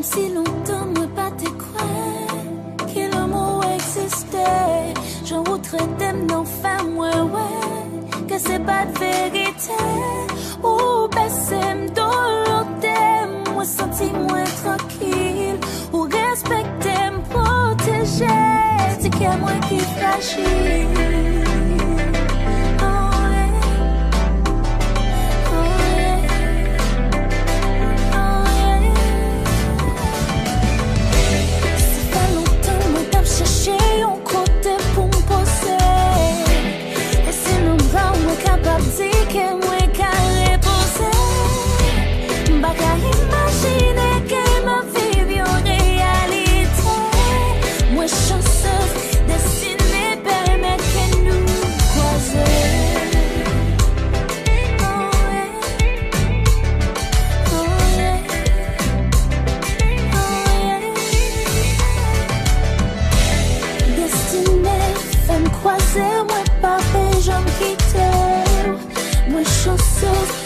si longtemps moi pas te croire que l'amour existait. J'en traité d'enfant, ouais, que c'est pas de vérité. Ou baisser m'doloter, moi sentir moins tranquille. Ou respecter, m'protéger, c'est que moi qui fragile. Croiser, moi pas j'en quitte. Moi chanceuse.